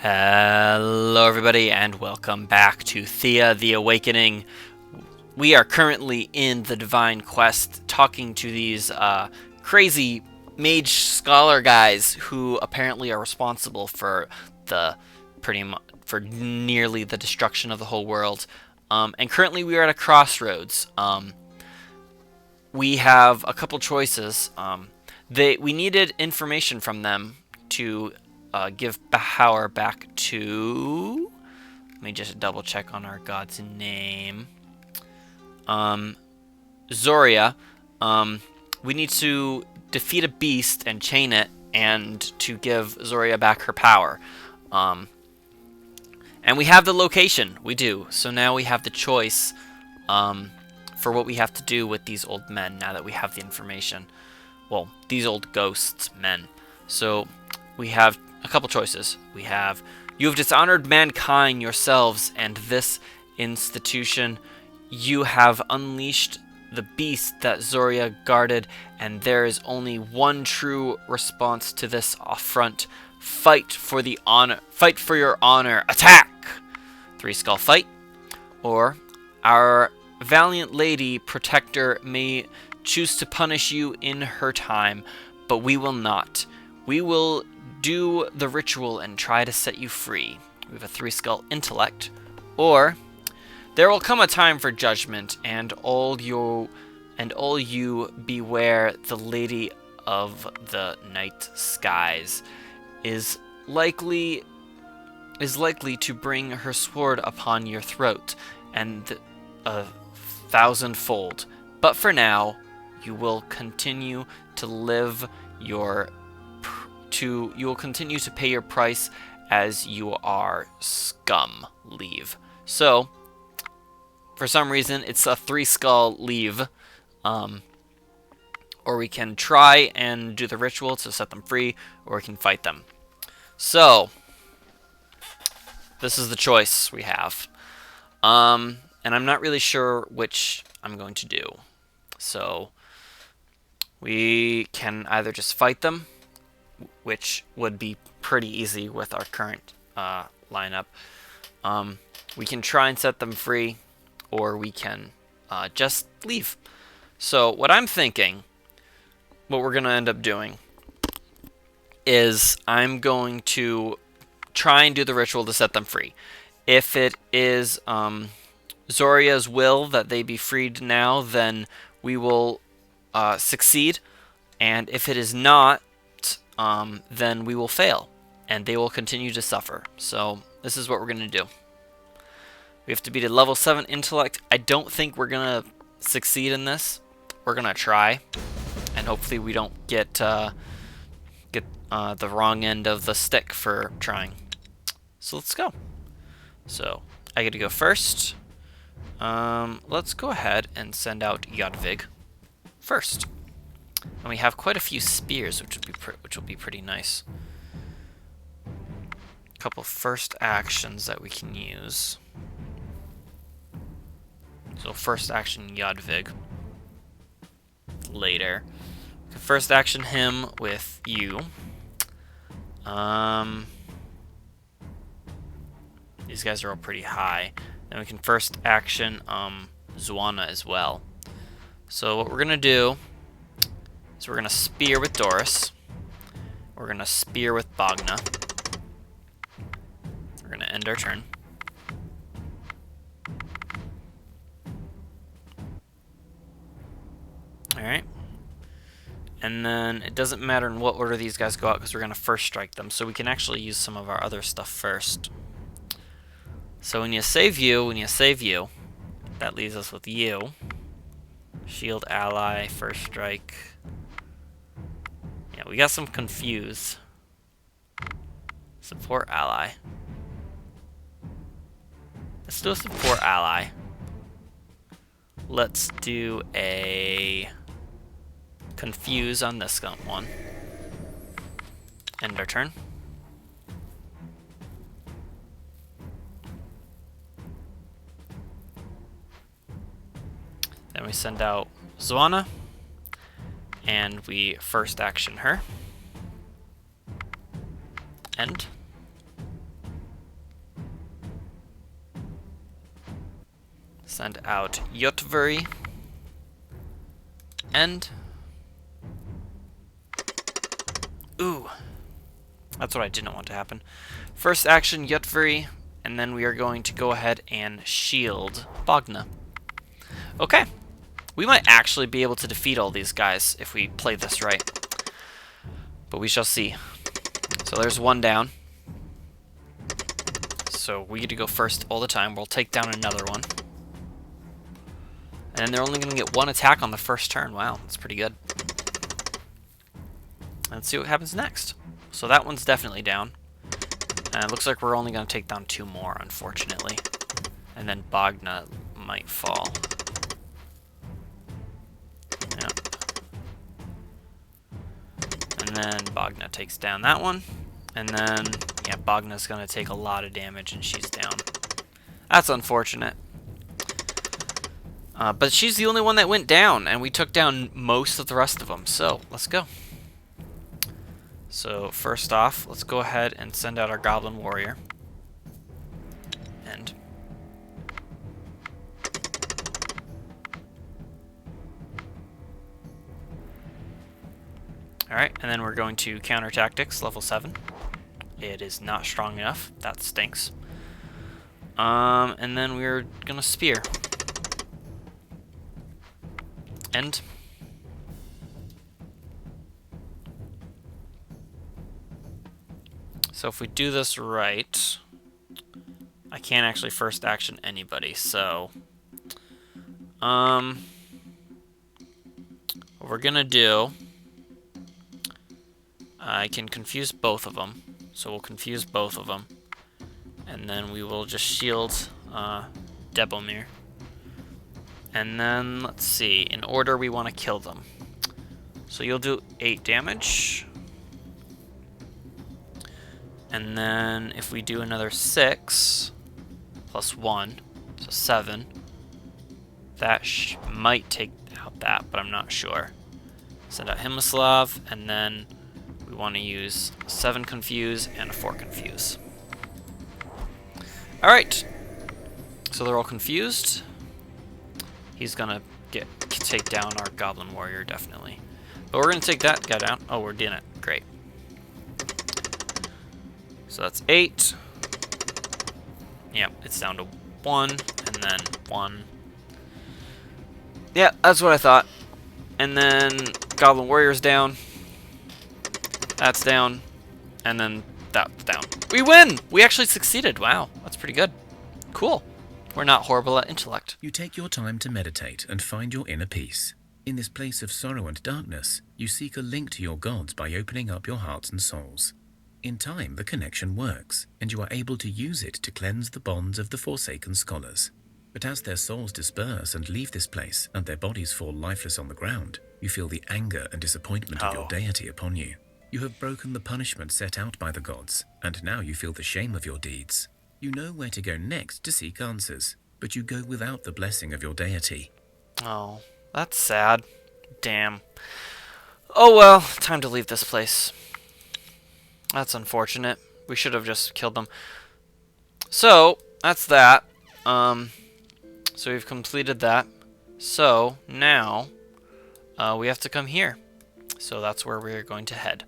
Hello, everybody, and welcome back to Thea the Awakening. We are currently in the Divine Quest talking to these crazy mage scholar guys who apparently are responsible for the for nearly the destruction of the whole world. And currently we are at a crossroads. We have a couple choices. We needed information from them to give power back to. Let me just double check on our god's name. Zoria. We need to defeat a beast and chain it, and to give Zoria back her power. And we have the location. We do. So now we have the choice for what we have to do with these old men now that we have the information. Well, these old ghosts men. So we have a couple choices. We have, you have dishonored mankind yourselves and this institution. You have unleashed the beast that Zoria guarded, and there is only one true response to this affront. Fight for your honor. Attack! 3 skull fight. Or our valiant lady protector may choose to punish you in her time, but we will not. We will do the ritual and try to set you free. We have a 3 skull intellect. Or there will come a time for judgment, and all you beware. The lady of the night skies is likely to bring her sword upon your throat, and a thousandfold. But for now, you will continue to pay your price as you are scum. Leave. So, for some reason, it's a 3 skull leave. Or we can try and do the ritual to set them free, or we can fight them. So, this is the choice we have. And I'm not really sure which I'm going to do. So, we can either just fight them, which would be pretty easy with our current lineup. We can try and set them free, or we can just leave. So what I'm thinking, what we're going to end up doing, is I'm going to try and do the ritual to set them free. If it is Zoria's will that they be freed now, then we will succeed. And if it is not, then we will fail, and they will continue to suffer. So this is what we're going to do. We have to beat a level 7 intellect. I don't think we're going to succeed in this. We're going to try, and hopefully we don't get the wrong end of the stick for trying. So let's go. So I get to go first. Let's go ahead and send out Yodvig first. And we have quite a few spears, which will be pretty nice. A couple first actions that we can use. So first action Yodvig. Later, we can first action him with you. These guys are all pretty high. Then we can first action Zuana as well. So what we're gonna do is we're gonna spear with Doris. We're gonna spear with Bogna. We're gonna end our turn. Alright. And then it doesn't matter in what order these guys go out because we're going to first strike them. So we can actually use some of our other stuff first. So when you save you, that leaves us with you. Shield ally, first strike. Yeah, we got some confused. Support ally. Let's do a support ally. Let's do a confuse on this one. End our turn. Then we send out Zoana, and we first action her. End. Send out Yotvari. End. Ooh. That's what I didn't want to happen. First action, Yotvari, and then we are going to go ahead and shield Bogna. Okay. We might actually be able to defeat all these guys if we play this right. But we shall see. So there's one down. So we get to go first all the time. We'll take down another one. And they're only going to get one attack on the first turn. Wow, that's pretty good. Let's see what happens next. So that one's definitely down. And it looks like we're only going to take down 2 more, unfortunately. And then Bogna might fall. Yep. And then Bogna takes down that one. And then, yeah, Bogna's going to take a lot of damage and she's down. That's unfortunate. But she's the only one that went down, and we took down most of the rest of them. So, let's go. So, first off, let's go ahead and send out our Goblin Warrior. End. Alright, and then we're going to Counter Tactics, level 7. It is not strong enough. That stinks. And then we're gonna Spear. End. So if we do this right, I can't actually first action anybody, so what we're gonna do, I can confuse both of them, so we'll confuse both of them, and then we will just shield Debomir. And then, let's see, in order we want to kill them. So you'll do 8 damage. And then if we do another 6, plus 1, so 7, that might take out that, but I'm not sure. Send out Himislav, and then we want to use 7 Confuse and a 4 Confuse. Alright, so they're all confused. He's gonna take down our Goblin Warrior, definitely. But we're gonna take that guy down. Oh, we're doing it. Great. So that's 8. Yep, it's down to 1, and then 1. Yeah, that's what I thought. And then Goblin Warrior's down. That's down. And then that's down. We win! We actually succeeded. Wow, that's pretty good. Cool. We're not horrible at intellect. You take your time to meditate and find your inner peace. In this place of sorrow and darkness, you seek a link to your gods by opening up your hearts and souls. In time, the connection works, and you are able to use it to cleanse the bonds of the Forsaken Scholars. But as their souls disperse and leave this place, and their bodies fall lifeless on the ground, you feel the anger and disappointment of your deity upon you. You have broken the punishment set out by the gods, and now you feel the shame of your deeds. You know where to go next to seek answers, but you go without the blessing of your deity. Oh, that's sad. Damn. Oh well, time to leave this place. That's unfortunate. We should have just killed them. So, that's that. So we've completed that. So, now, we have to come here. So that's where we're going to head.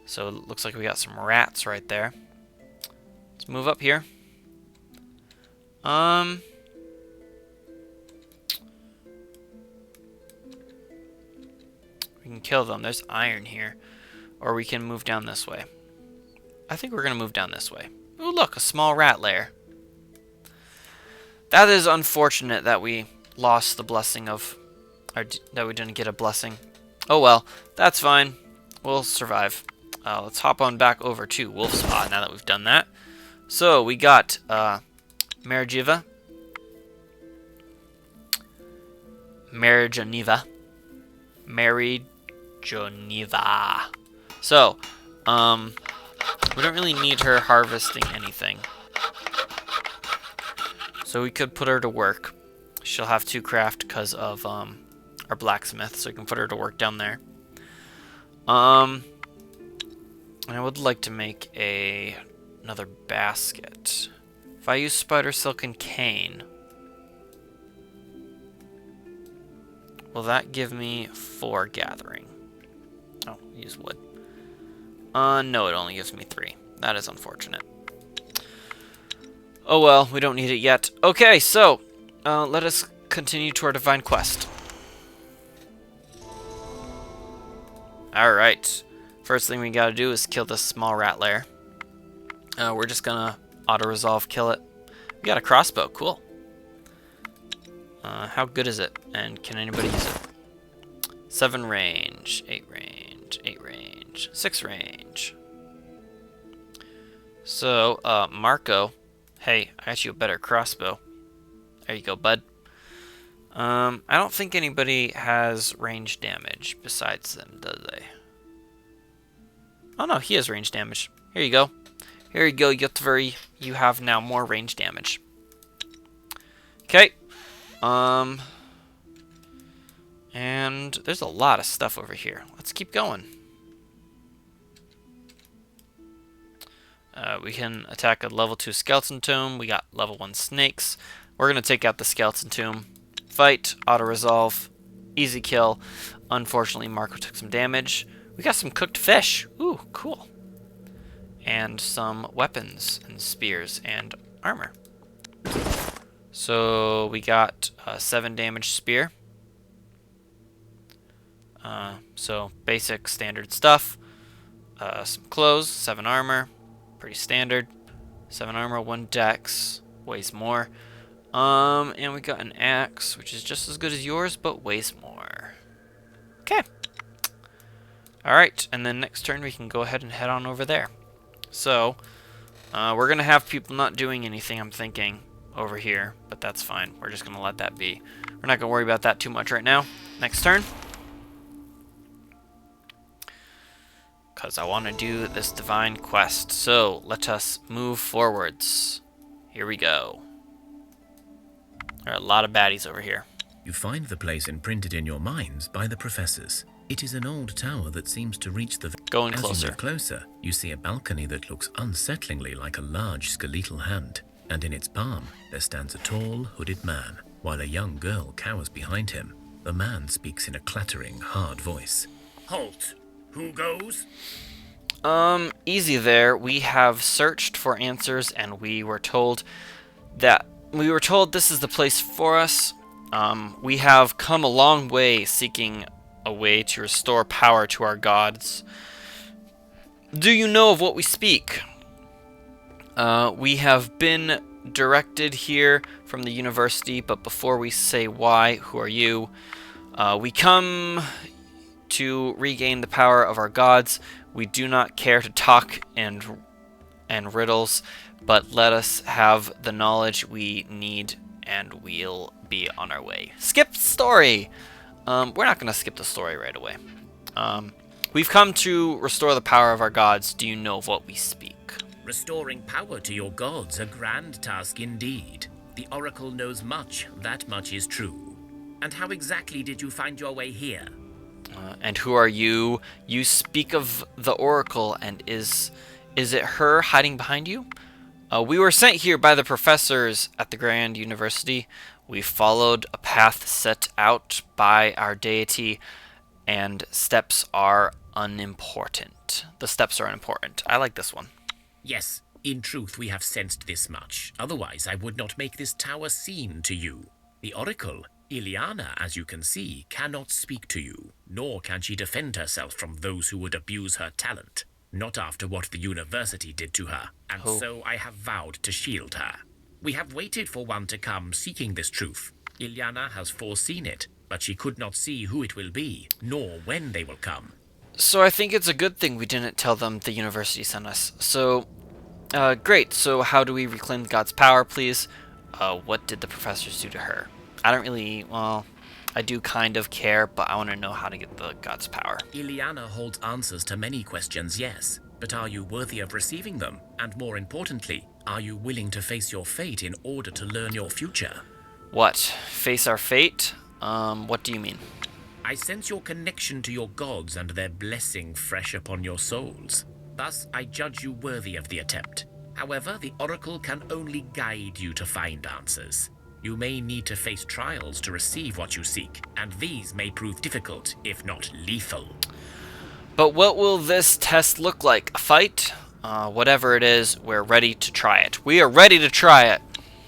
So it looks like we got some rats right there. Let's move up here. We can kill them. There's iron here. Or we can move down this way. I think we're going to move down this way. Oh, look, a small rat lair. That is unfortunate that we lost the blessing of... Or that we didn't get a blessing. Oh well, that's fine. We'll survive. Let's hop on back over to Wolfspot now that we've done that. So, we got Marigeva. Marigeniva. So, we don't really need her harvesting anything. So we could put her to work. She'll have 2 craft because of our blacksmith, so we can put her to work down there. And I would like to make another basket. If I use spider silk and cane, will that give me 4 gathering? Oh, use wood. No, it only gives me 3. That is unfortunate. Oh well, we don't need it yet. Okay, so, let us continue to our divine quest. Alright. First thing we gotta do is kill this small rat lair. We're just gonna auto-resolve kill it. We got a crossbow, cool. How good is it? And can anybody use it? 7 range, 8 range, 8 range, 6 range. So, Marco, hey, I got you a better crossbow. There you go, bud. I don't think anybody has range damage besides them, do they? Oh no, he has range damage. Here you go. Here you go, Yutvari. You have now more range damage. Okay. And there's a lot of stuff over here. Let's keep going. We can attack a level 2 skeleton tomb. We got level 1 snakes. We're going to take out the skeleton tomb. Fight, auto-resolve, easy kill. Unfortunately, Marco took some damage. We got some cooked fish. Ooh, cool. And some weapons and spears and armor. So we got a 7 damage spear. So basic standard stuff. Some clothes, 7 armor. Pretty standard. 7 armor, 1 dex. Weighs more. And we got an axe, which is just as good as yours, but weighs more. Okay. Alright, and then next turn we can go ahead and head on over there. So, we're going to have people not doing anything, I'm thinking, over here, but that's fine. We're just going to let that be. We're not going to worry about that too much right now. Next turn. Because I want to do this divine quest. So, let us move forwards. Here we go. There are a lot of baddies over here. You find the place imprinted in your minds by the professors. It is an old tower that seems to reach the... Going As closer. you move closer, you see a balcony that looks unsettlingly like a large skeletal hand, and in its palm there stands a tall, hooded man, while a young girl cowers behind him. The man speaks in a clattering, hard voice. Halt! Who goes? Easy there. We have searched for answers, and we were told this is the place for us. We have come a long way seeking a way to restore power to our gods. Do you know of what we speak? We have been directed here from the university, but before we say why, who are you? We come to regain the power of our gods. We do not care to talk and riddles, but let us have the knowledge we need, and we'll be on our way. Skip story! We're not going to skip the story right away. We've come to restore the power of our gods. Do you know of what we speak? Restoring power to your gods, a grand task indeed. The Oracle knows much, that much is true. And how exactly did you find your way here? And who are you? You speak of the Oracle, and is it her hiding behind you? We were sent here by the professors at the Grand University. We followed a path set out by our deity, and steps are unimportant. The steps are unimportant. I like this one. Yes, in truth we have sensed this much. Otherwise I would not make this tower seen to you. The Oracle, Ileana, as you can see, cannot speak to you, nor can she defend herself from those who would abuse her talent. Not after what the university did to her, and so I have vowed to shield her. We have waited for one to come seeking this truth. Ileana has foreseen it, but she could not see who it will be, nor when they will come. So I think it's a good thing we didn't tell them the university sent us. So, great. So how do we reclaim God's power, please? What did the professors do to her? I don't really, well, I do kind of care, but I want to know how to get the God's power. Ileana holds answers to many questions, yes. But are you worthy of receiving them? And more importantly, are you willing to face your fate in order to learn your future? What? Face our fate? What do you mean? I sense your connection to your gods and their blessing fresh upon your souls. Thus, I judge you worthy of the attempt. However, the Oracle can only guide you to find answers. You may need to face trials to receive what you seek, and these may prove difficult, if not lethal. But what will this test look like? A fight? Whatever it is, we're ready to try it. We are ready to try it!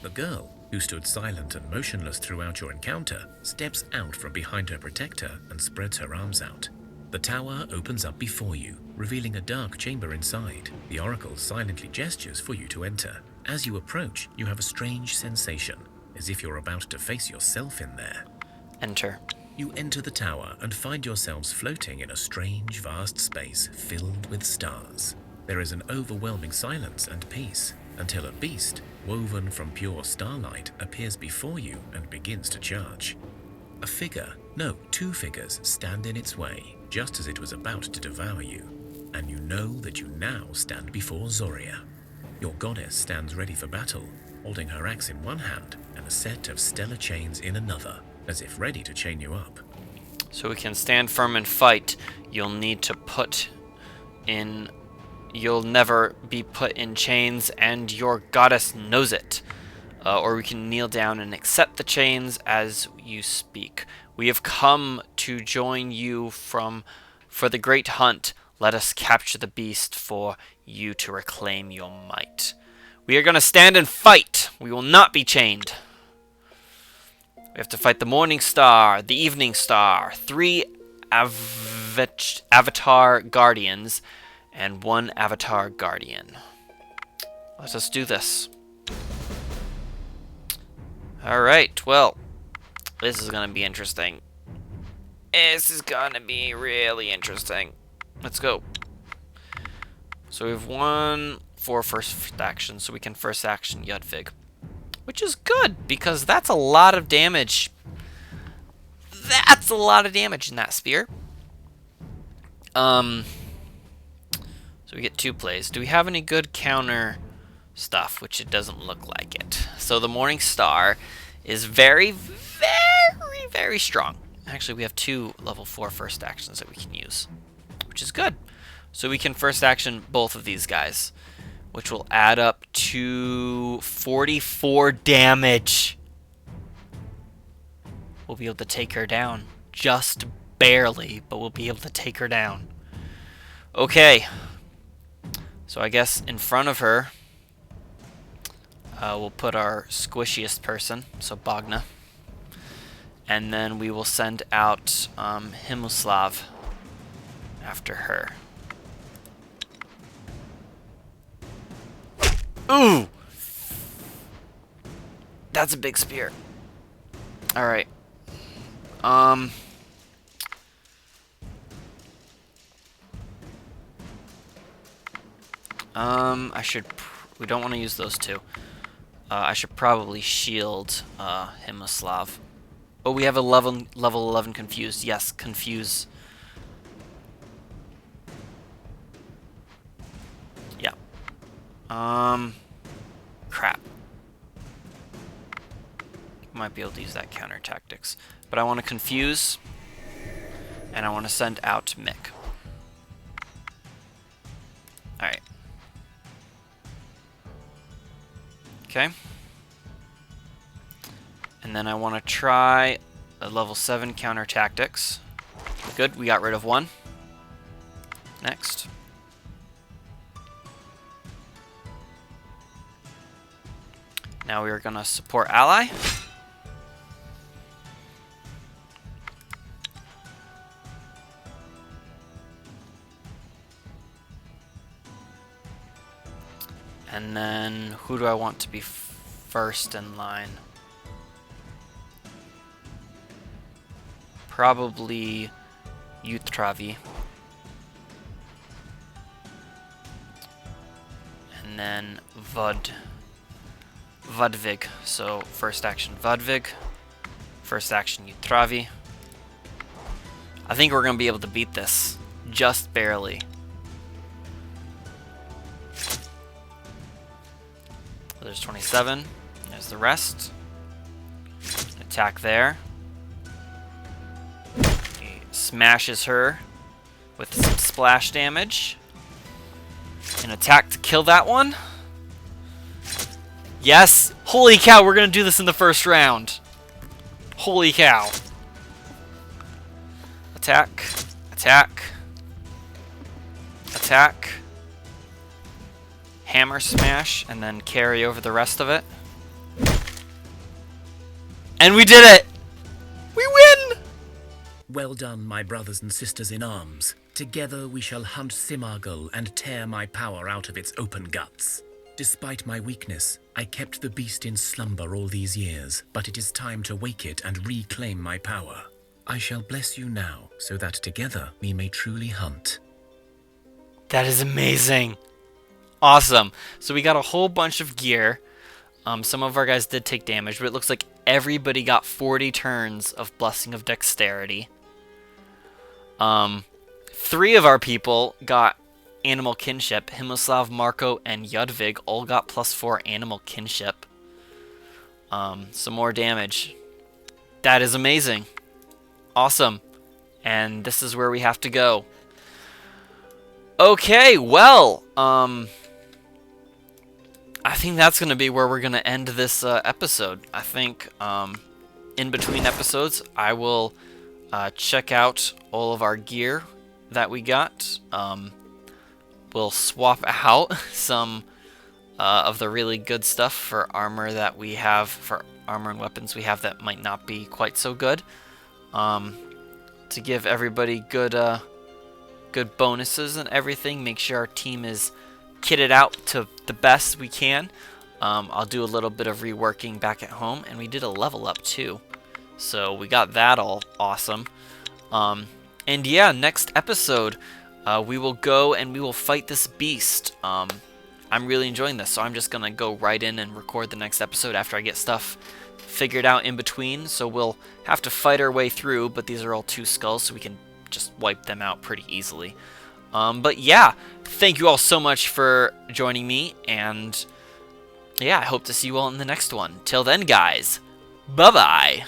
The girl, who stood silent and motionless throughout your encounter, steps out from behind her protector and spreads her arms out. The tower opens up before you, revealing a dark chamber inside. The oracle silently gestures for you to enter. As you approach, you have a strange sensation, as if you're about to face yourself in there. Enter. You enter the tower and find yourselves floating in a strange, vast space filled with stars. There is an overwhelming silence and peace, until a beast, woven from pure starlight, appears before you and begins to charge. A figure, no, two figures, stand in its way, just as it was about to devour you, and you know that you now stand before Zoria. Your goddess stands ready for battle, holding her axe in one hand and a set of stellar chains in another, as if ready to chain you up. So we can stand firm and fight. You'll need to put in... You'll never be put in chains, and your goddess knows it. Or we can kneel down and accept the chains as you speak. We have come to join you for the great hunt. Let us capture the beast for you to reclaim your might. We are going to stand and fight. We will not be chained. We have to fight the Morning Star, the Evening Star, 3 Avatar Guardians, and 1 Avatar Guardian. Let us do this. Alright, well, this is going to be interesting. This is going to be really interesting. Let's go. So we have 1 for first action, so we can first action Yudvig. Which is good, because that's a lot of damage. That's a lot of damage in that spear. So we get 2 plays. Do we have any good counter stuff? Which it doesn't look like it. So the Morning Star is very, very, very strong. Actually, we have 2 level 4 first actions that we can use, which is good. So we can first action both of these guys, which will add up to 44 damage. We'll be able to take her down. Just barely, but we'll be able to take her down. Okay. So I guess in front of her, we'll put our squishiest person, so Bogna. And then we will send out Himoslav after her. Ooh! That's a big spear. Alright. We don't want to use those 2. I should probably shield Himoslav. Oh, we have a level 11 confused. Yes, confuse. Yeah. Crap. Might be able to use that counter tactics. But I want to confuse, and I want to send out Mick. Alright. Okay. And then I want to try a level 7 counter tactics. Good, we got rid of 1. Next. Now we are going to support ally. And then, who do I want to be first in line? Probably Utravi. And then Vadvig. So, first action Vadvig. First action Utravi. I think we're going to be able to beat this. Just barely. There's 27. There's the rest. Attack there. He smashes her with some splash damage. An attack to kill that one. Yes! Holy cow, we're gonna do this in the first round. Holy cow. Attack. Attack. Attack. Hammer smash, and then carry over the rest of it. And we did it! We win! Well done, my brothers and sisters in arms. Together we shall hunt Simargul and tear my power out of its open guts. Despite my weakness, I kept the beast in slumber all these years, but it is time to wake it and reclaim my power. I shall bless you now, so that together we may truly hunt. That is amazing. Awesome. So we got a whole bunch of gear. Some of our guys did take damage, but it looks like everybody got 40 turns of Blessing of Dexterity. 3 of our people got Animal Kinship. Himoslav, Marco, and Yudvig all got +4 Animal Kinship. Some more damage. That is amazing. Awesome. And this is where we have to go. Okay, well, I think that's going to be where we're going to end this episode. I think in between episodes, I will check out all of our gear that we got. We'll swap out some of the really good stuff for armor that we have, for armor and weapons we have that might not be quite so good, to give everybody good bonuses and everything. Make sure our team is kitted out to the best we can. I'll do a little bit of reworking back at home, and we did a level up too, so we got that all awesome. And yeah, next episode we will go and we will fight this beast. I'm really enjoying this, so I'm just gonna go right in and record the next episode after I get stuff figured out in between. So we'll have to fight our way through, but these are all 2 skulls, so we can just wipe them out pretty easily. But yeah, thank you all so much for joining me, and yeah, I hope to see you all in the next one. Till then, guys, bye-bye.